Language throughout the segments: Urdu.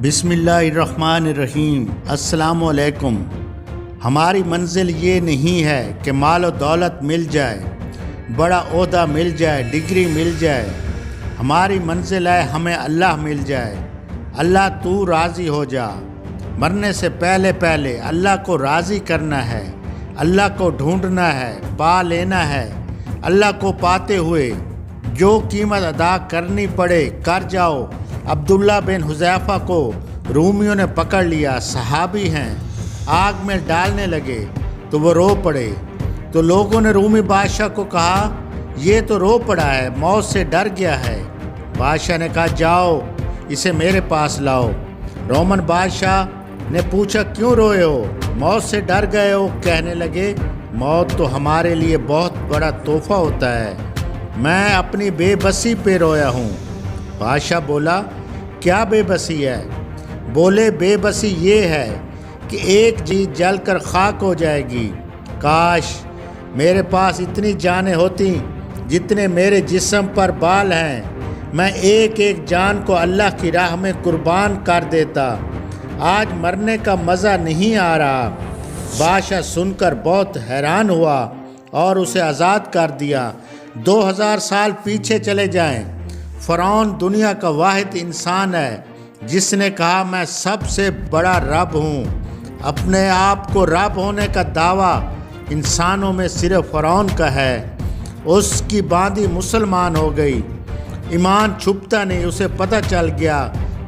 بسم اللہ الرحمن الرحیم۔ السلام علیکم۔ ہماری منزل یہ نہیں ہے کہ مال و دولت مل جائے، بڑا عہدہ مل جائے، ڈگری مل جائے۔ ہماری منزل ہے ہمیں اللہ مل جائے۔ اللہ تو راضی ہو جا۔ مرنے سے پہلے اللہ کو راضی کرنا ہے، اللہ کو ڈھونڈنا ہے، پا لینا ہے۔ اللہ کو پاتے ہوئے جو قیمت ادا کرنی پڑے کر جاؤ۔ عبداللہ بن حذیفہ کو رومیوں نے پکڑ لیا، صحابی ہیں، آگ میں ڈالنے لگے تو وہ رو پڑے۔ تو لوگوں نے رومی بادشاہ کو کہا یہ تو رو پڑا ہے، موت سے ڈر گیا ہے۔ بادشاہ نے کہا جاؤ اسے میرے پاس لاؤ۔ رومن بادشاہ نے پوچھا کیوں روئے ہو؟ موت سے ڈر گئے ہو؟ کہنے لگے موت تو ہمارے لیے بہت بڑا تحفہ ہوتا ہے، میں اپنی بے بسی پہ رویا ہوں۔ بادشاہ بولا کیا بے بسی ہے؟ بولے بے بسی یہ ہے کہ ایک جی جل کر خاک ہو جائے گی۔ کاش میرے پاس اتنی جانیں ہوتی جتنے میرے جسم پر بال ہیں، میں ایک ایک جان کو اللہ کی راہ میں قربان کر دیتا۔ آج مرنے کا مزہ نہیں آ رہا۔ بادشاہ سن کر بہت حیران ہوا اور اسے آزاد کر دیا۔ 2000 سال پیچھے چلے جائیں، فرعون دنیا کا واحد انسان ہے جس نے کہا میں سب سے بڑا رب ہوں۔ اپنے آپ کو رب ہونے کا دعویٰ انسانوں میں صرف فرعون کا ہے۔ اس کی باندی مسلمان ہو گئی، ایمان چھپتا نہیں، اسے پتہ چل گیا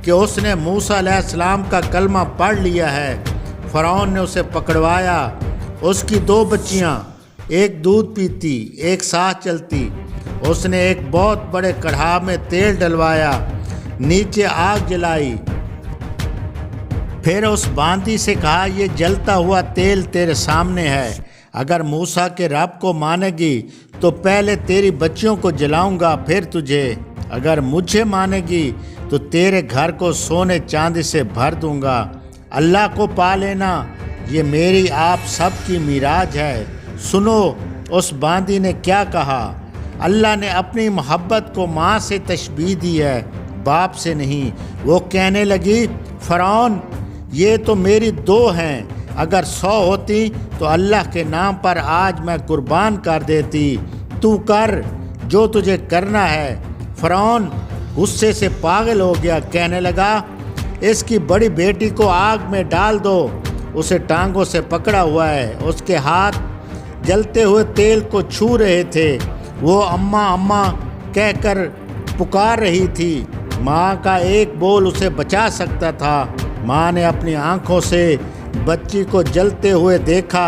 کہ اس نے موسیٰ علیہ السلام کا کلمہ پڑھ لیا ہے۔ فرعون نے اسے پکڑوایا۔ اس کی 2 بچیاں، ایک دودھ پیتی ایک ساتھ چلتی۔ اس نے ایک بہت بڑے کڑھا میں تیل ڈلوایا، نیچے آگ جلائی، پھر اس باندی سے کہا یہ جلتا ہوا تیل تیرے سامنے ہے، اگر موسیٰ کے رب کو مانے گی تو پہلے تیری بچیوں کو جلاؤں گا پھر تجھے، اگر مجھے مانے گی تو تیرے گھر کو سونے چاندی سے بھر دوں گا۔ اللہ کو پا لینا یہ میری آپ سب کی میراج ہے۔ سنو اس باندی نے کیا کہا۔ اللہ نے اپنی محبت کو ماں سے تشبیہ دی ہے، باپ سے نہیں۔ وہ کہنے لگی فرعون یہ تو میری 2 ہیں، اگر 100 ہوتی تو اللہ کے نام پر آج میں قربان کر دیتی۔ تو کر جو تجھے کرنا ہے۔ فرعون غصے سے پاگل ہو گیا، کہنے لگا اس کی بڑی بیٹی کو آگ میں ڈال دو، اسے ٹانگوں سے پکڑا ہوا ہے، اس کے ہاتھ جلتے ہوئے تیل کو چھو رہے تھے، وہ اماں اماں کہہ کر پکار رہی تھی۔ ماں کا ایک بول اسے بچا سکتا تھا۔ ماں نے اپنی آنکھوں سے بچی کو جلتے ہوئے دیکھا،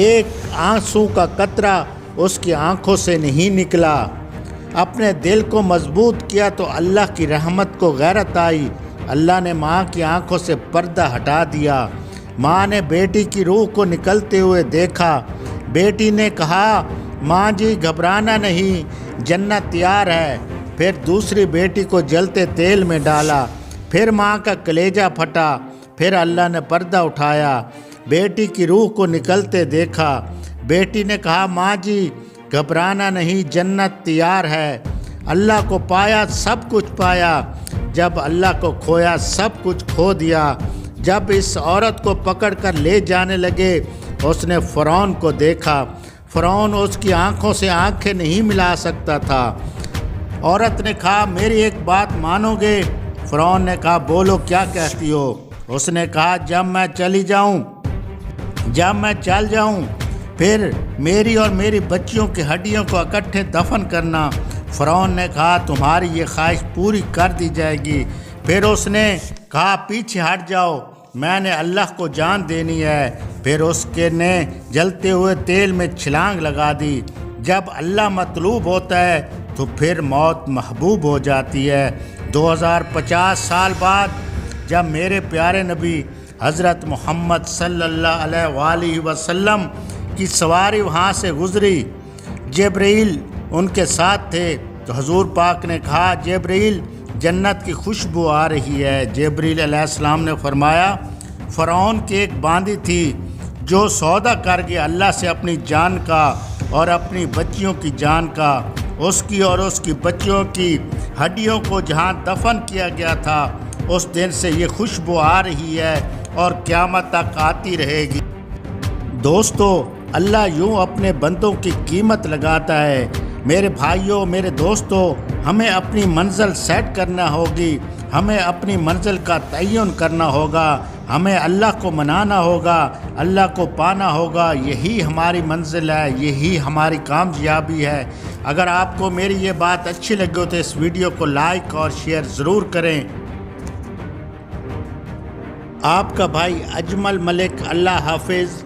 ایک آنسو کا قطرہ اس کی آنکھوں سے نہیں نکلا۔ اپنے دل کو مضبوط کیا تو اللہ کی رحمت کو غیرت آئی۔ اللہ نے ماں کی آنکھوں سے پردہ ہٹا دیا۔ ماں نے بیٹی کی روح کو نکلتے ہوئے دیکھا۔ بیٹی نے کہا ماں جی گھبرانا نہیں، جنت تیار ہے۔ پھر دوسری بیٹی کو جلتے تیل میں ڈالا، پھر ماں کا کلیجہ پھٹا، پھر اللہ نے پردہ اٹھایا، بیٹی کی روح کو نکلتے دیکھا۔ بیٹی نے کہا ماں جی گھبرانا نہیں، جنت تیار ہے۔ اللہ کو پایا سب کچھ پایا، جب اللہ کو کھویا سب کچھ کھو دیا۔ جب اس عورت کو پکڑ کر لے جانے لگے اس نے فرعون کو دیکھا۔ فرعون اس کی آنکھوں سے آنکھیں نہیں ملا سکتا تھا۔ عورت نے کہا میری ایک بات مانو گے؟ فرعون نے کہا بولو کیا کہتی ہو؟ اس نے کہا جب میں چل جاؤں پھر میری اور میری بچیوں کی ہڈیوں کو اکٹھے دفن کرنا۔ فرعون نے کہا تمہاری یہ خواہش پوری کر دی جائے گی۔ پھر اس نے کہا پیچھے ہٹ جاؤ، میں نے اللہ کو جان دینی ہے۔ پھر اس کے نے جلتے ہوئے تیل میں چھلانگ لگا دی۔ جب اللہ مطلوب ہوتا ہے تو پھر موت محبوب ہو جاتی ہے۔ 2050 سال بعد جب میرے پیارے نبی حضرت محمد صلی اللہ علیہ وآلہ وسلم کی سواری وہاں سے گزری، جبرائیل ان کے ساتھ تھے، تو حضور پاک نے کہا جبرائیل جنت کی خوشبو آ رہی ہے۔ جبرائیل علیہ السلام نے فرمایا فرعون کی ایک باندی تھی جو سودا کر گیا اللہ سے اپنی جان کا اور اپنی بچیوں کی جان کا، اس کی اور اس کی بچیوں کی ہڈیوں کو جہاں دفن کیا گیا تھا اس دن سے یہ خوشبو آ رہی ہے اور قیامت تک آتی رہے گی۔ دوستو، اللہ یوں اپنے بندوں کی قیمت لگاتا ہے۔ میرے بھائیوں، میرے دوستو، ہمیں اپنی منزل سیٹ کرنا ہوگی، ہمیں اپنی منزل کا تعین کرنا ہوگا، ہمیں اللہ کو منانا ہوگا، اللہ کو پانا ہوگا۔ یہی ہماری منزل ہے، یہی ہماری کامیابی ہے۔ اگر آپ کو میری یہ بات اچھی لگی ہو تو اس ویڈیو کو لائک اور شیئر ضرور کریں۔ آپ کا بھائی اجمل ملک، اللہ حافظ۔